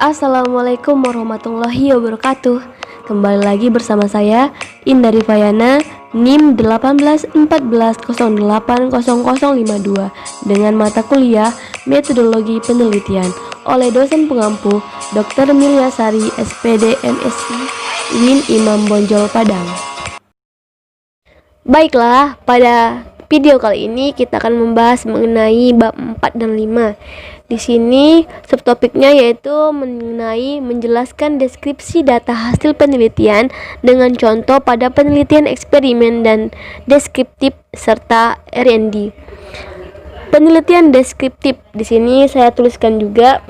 Assalamualaikum warahmatullahi wabarakatuh. Kembali lagi bersama saya Indah Rifayana, NIM 1814080052 dengan mata kuliah Metodologi Penelitian oleh dosen pengampu Dr. Milyasari SPD MSc Win Imam Bonjol Padang. Baiklah, pada video kali ini kita akan membahas mengenai bab 4 dan 5. Di sini subtopiknya yaitu mengenai menjelaskan deskripsi data hasil penelitian dengan contoh pada penelitian eksperimen dan deskriptif serta R&D. Penelitian deskriptif di sini saya tuliskan juga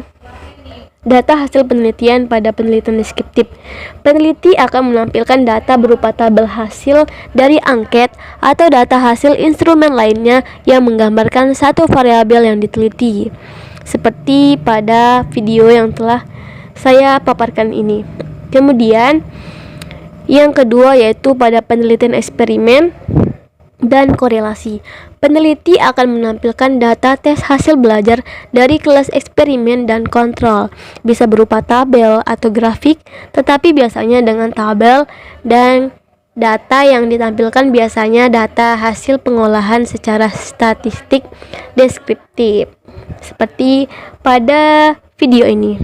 data hasil penelitian pada penelitian deskriptif. Peneliti akan menampilkan data berupa tabel hasil dari angket atau data hasil instrumen lainnya yang menggambarkan satu variabel yang diteliti, seperti pada video yang telah saya paparkan ini. Kemudian yang kedua yaitu pada penelitian eksperimen dan korelasi. Peneliti akan menampilkan data tes hasil belajar dari kelas eksperimen dan kontrol, bisa berupa tabel atau grafik, tetapi biasanya dengan tabel, dan data yang ditampilkan biasanya data hasil pengolahan secara statistik deskriptif, seperti pada video ini.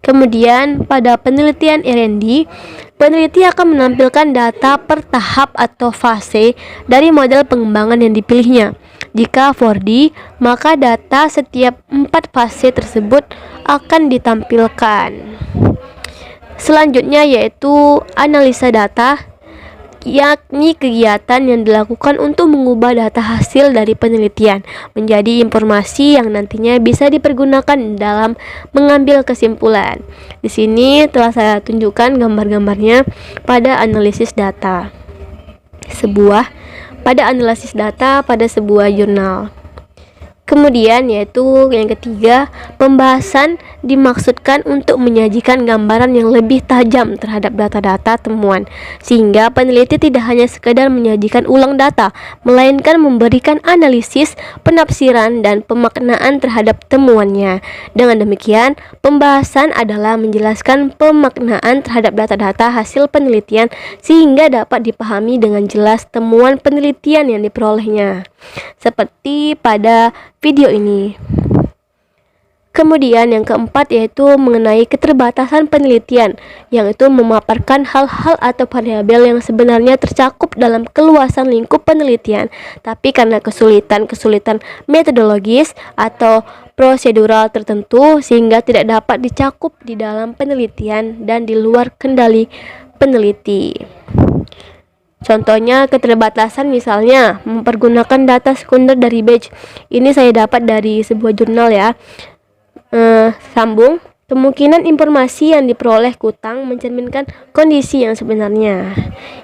Kemudian pada penelitian R&D, peneliti akan menampilkan data per tahap atau fase dari model pengembangan yang dipilihnya. Jika 4D, maka data setiap 4 fase tersebut akan ditampilkan. Selanjutnya yaitu analisa data, yakni kegiatan yang dilakukan untuk mengubah data hasil dari penelitian menjadi informasi yang nantinya bisa dipergunakan dalam mengambil kesimpulan. Di sini telah saya tunjukkan gambar-gambarnya pada analisis data. Pada analisis data pada sebuah jurnal. Kemudian yaitu yang ketiga, pembahasan dimaksudkan untuk menyajikan gambaran yang lebih tajam terhadap data-data temuan, sehingga peneliti tidak hanya sekadar menyajikan ulang data, melainkan memberikan analisis, penafsiran, dan pemaknaan terhadap temuannya. Dengan demikian, pembahasan adalah menjelaskan pemaknaan terhadap data-data hasil penelitian sehingga dapat dipahami dengan jelas temuan penelitian yang diperolehnya, seperti pada video ini. Kemudian yang keempat yaitu mengenai keterbatasan penelitian, yang itu memaparkan hal-hal atau variabel yang sebenarnya tercakup dalam keluasan lingkup penelitian, tapi karena kesulitan metodologis atau prosedural tertentu sehingga tidak dapat dicakup di dalam penelitian dan di luar kendali peneliti. Contohnya keterbatasan misalnya mempergunakan data sekunder dari batch. Ini saya dapat dari sebuah jurnal ya. Sambung. Kemungkinan informasi yang diperoleh kutang mencerminkan kondisi yang sebenarnya.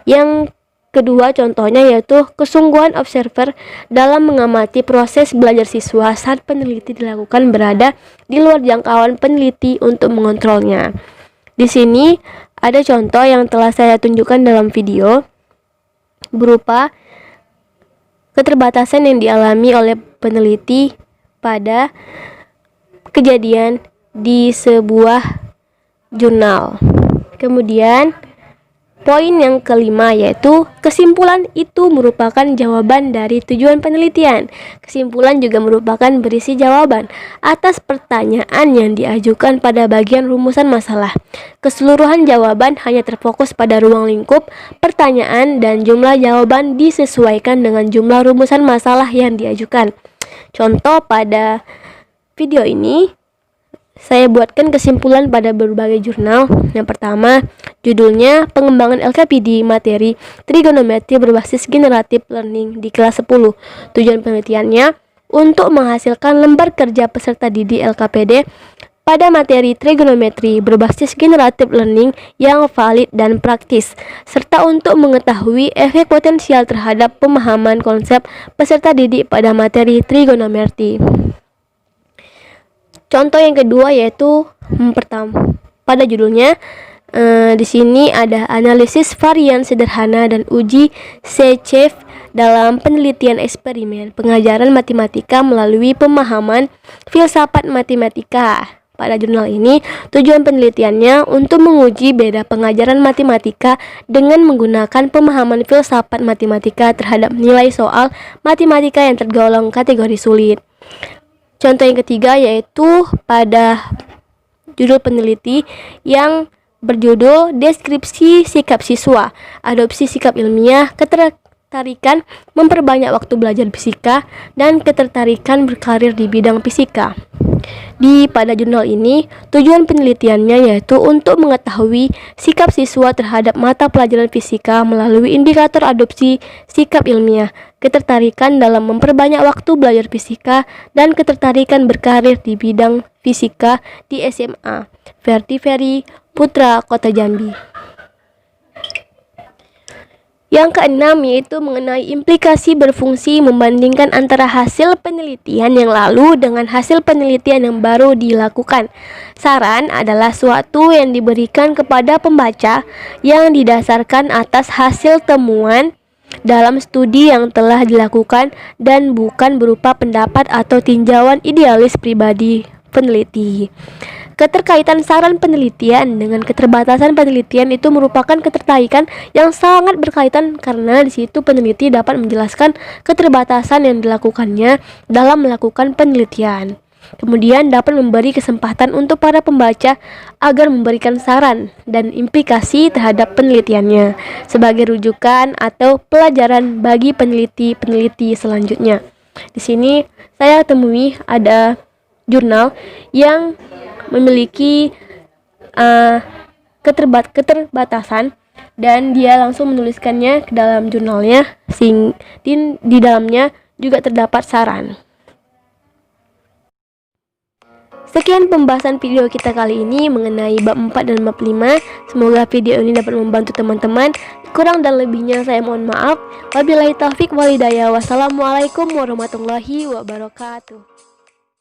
Yang kedua contohnya yaitu kesungguhan observer dalam mengamati proses belajar siswa saat peneliti dilakukan berada di luar jangkauan peneliti untuk mengontrolnya. Di sini ada contoh yang telah saya tunjukkan dalam video berupa keterbatasan yang dialami oleh peneliti pada kejadian di sebuah jurnal. Kemudian poin yang kelima yaitu kesimpulan itu merupakan jawaban dari tujuan penelitian. Kesimpulan juga merupakan berisi jawaban atas pertanyaan yang diajukan pada bagian rumusan masalah. Keseluruhan jawaban hanya terfokus pada ruang lingkup pertanyaan dan jumlah jawaban disesuaikan dengan jumlah rumusan masalah yang diajukan. Contoh pada video ini saya buatkan kesimpulan pada berbagai jurnal. Yang pertama, judulnya pengembangan LKPD materi trigonometri berbasis generative learning di kelas 10. Tujuan penelitiannya untuk menghasilkan lembar kerja peserta didik LKPD pada materi trigonometri berbasis generative learning yang valid dan praktis, serta untuk mengetahui efek potensial terhadap pemahaman konsep peserta didik pada materi trigonometri. Contoh yang kedua yaitu pada judulnya di sini ada analisis varian sederhana dan uji Shechev dalam penelitian eksperimen pengajaran matematika melalui pemahaman filsafat matematika pada jurnal ini, tujuan penelitiannya untuk menguji beda pengajaran matematika dengan menggunakan pemahaman filsafat matematika terhadap nilai soal matematika yang tergolong kategori sulit. Contoh yang ketiga yaitu pada judul peneliti yang berjudul Deskripsi Sikap Siswa, Adopsi Sikap Ilmiah, Ketertarikan Memperbanyak Waktu Belajar Fisika, dan Ketertarikan Berkarir di Bidang Fisika. Pada jurnal ini, tujuan penelitiannya yaitu untuk mengetahui sikap siswa terhadap mata pelajaran fisika melalui indikator adopsi sikap ilmiah, ketertarikan dalam memperbanyak waktu belajar fisika, dan ketertarikan berkarir di bidang fisika di SMA Verdi Ferry Putra, Kota Jambi. Yang keenam yaitu mengenai implikasi berfungsi membandingkan antara hasil penelitian yang lalu dengan hasil penelitian yang baru dilakukan. Saran adalah suatu yang diberikan kepada pembaca yang didasarkan atas hasil temuan dalam studi yang telah dilakukan dan bukan berupa pendapat atau tinjauan idealis pribadi peneliti. Keterkaitan saran penelitian dengan keterbatasan penelitian itu merupakan ketertarikan yang sangat berkaitan karena di situ peneliti dapat menjelaskan keterbatasan yang dilakukannya dalam melakukan penelitian. Kemudian dapat memberi kesempatan untuk para pembaca agar memberikan saran dan implikasi terhadap penelitiannya sebagai rujukan atau pelajaran bagi peneliti-peneliti selanjutnya. Di sini saya temui ada jurnal yang memiliki keterbatasan dan dia langsung menuliskannya ke dalam jurnalnya, di dalamnya juga terdapat saran. Sekian pembahasan video kita kali ini mengenai bab 4 dan bab 5. Semoga video ini dapat membantu teman-teman. Kurang dan lebihnya saya mohon maaf. Wabillahi taufik walhidayah. Wassalamualaikum warahmatullahi wabarakatuh.